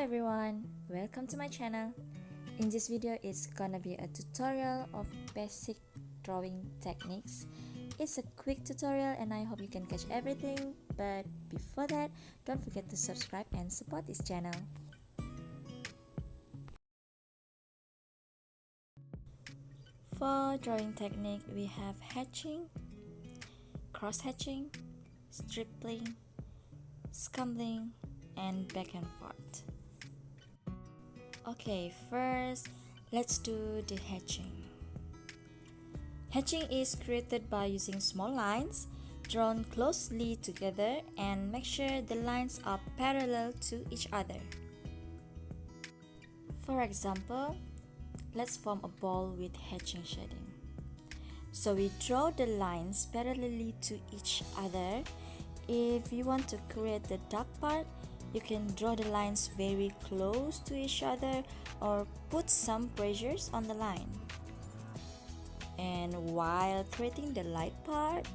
everyone, welcome to my channel. In this video, it's gonna be a tutorial of basic drawing techniques. It's a quick tutorial and I hope you can catch everything, but before that, don't forget to subscribe and support this channel. For drawing technique, we have hatching, cross-hatching, stippling, scumbling, and back and forth. Okay, first let's do the hatching. Hatching is created by using small lines drawn closely together and make sure the lines are parallel to each other. For example, let's form a ball with hatching shading. So we draw the lines parallelly to each other. If you want to create the dark part, you can draw the lines very close to each other or put some pressures on the line. And while creating the light part,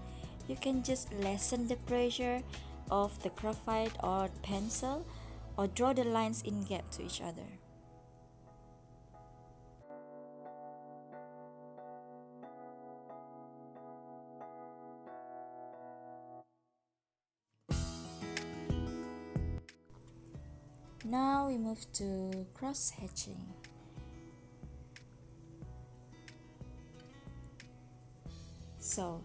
you can just lessen the pressure of the graphite or pencil or draw the lines in gap to each other. Now we move to cross-hatching. So,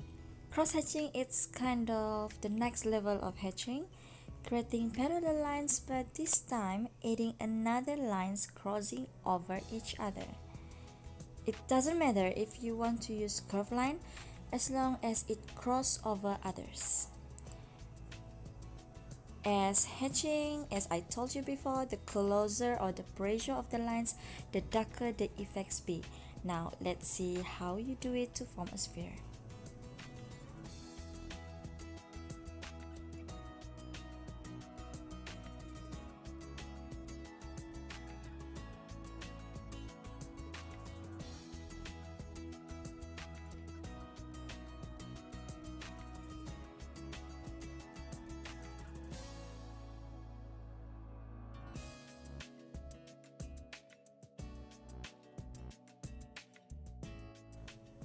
cross-hatching is kind of the next level of hatching, creating parallel lines but this time adding another lines crossing over each other. It doesn't matter if you want to use curved line as long as it cross over others. As hatching, as I told you before, the closer or the pressure of the lines, the darker the effects be. Now let's see how you do it to form a sphere.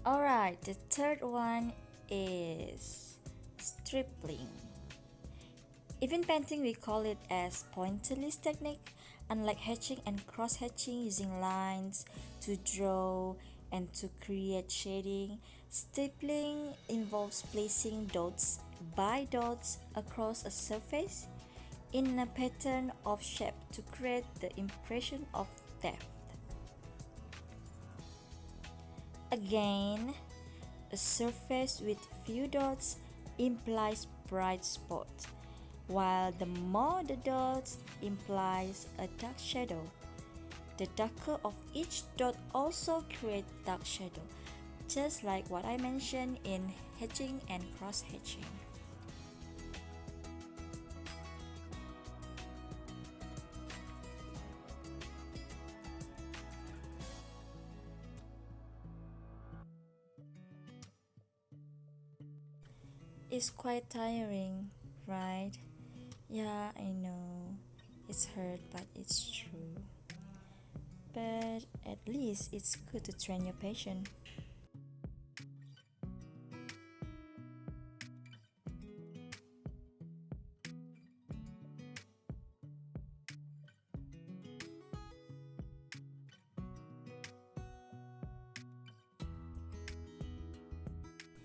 Alright, the third one is stippling. Even painting, we call it as pointillist technique. Unlike hatching and cross-hatching using lines to draw and to create shading, stippling involves placing dots by dots across a surface in a pattern of shape to create the impression of depth. Again, a surface with few dots implies bright spot, while the more the dots implies a dark shadow. The darker of each dot also creates dark shadow, just like what I mentioned in hatching and cross-hatching. It's quite tiring, right? Yeah, I know. It's hard, but it's true. But at least it's good to train your patience.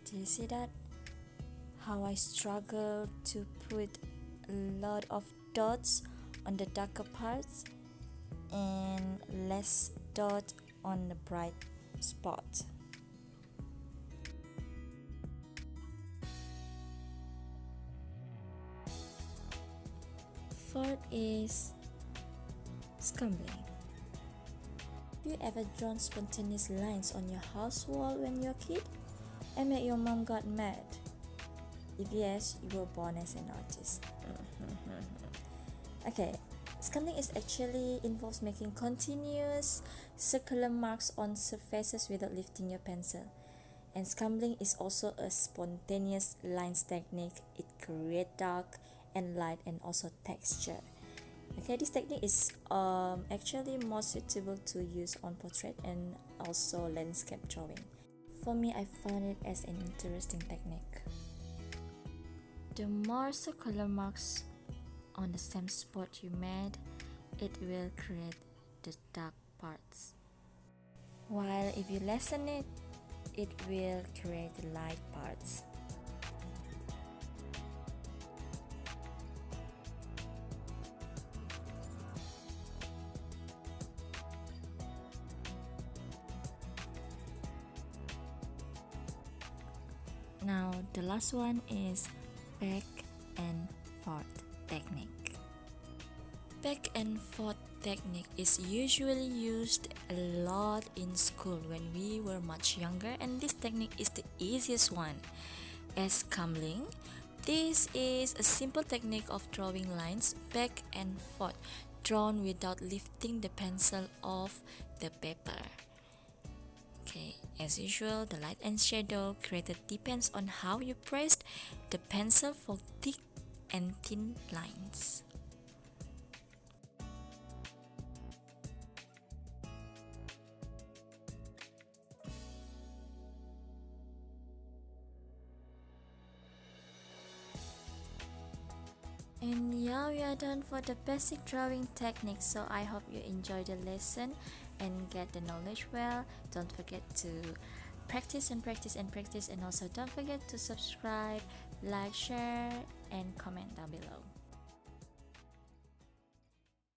Do you see that? How I struggle to put a lot of dots on the darker parts and less dot on the bright spot. Fourth is scumbling. Have you ever drawn spontaneous lines on your house wall when you were a kid and made your mom got mad? If yes, you were born as an artist. Okay, scumbling is actually involves making continuous circular marks on surfaces without lifting your pencil. And scumbling is also a spontaneous lines technique. It creates dark and light and also texture. Okay, this technique is actually more suitable to use on portrait and also landscape drawing. For me, I found it as an interesting technique. The more circular marks on the same spot you made, it will create the dark parts. While if you lessen it, it will create the light parts. Now the last one is back and forth technique. Back and forth technique is usually used a lot in school when we were much younger, and this technique is the easiest one. As Camling, this is a simple technique of drawing lines back and forth, drawn without lifting the pencil off the paper. Okay, as usual, the light and shadow created depends on how you pressed the pencil for thick and thin lines. And yeah, we are done for the basic drawing techniques. So I hope you enjoy the lesson and get the knowledge well. Don't forget to practice and practice and practice, and also don't forget to subscribe, like, share, and comment down below.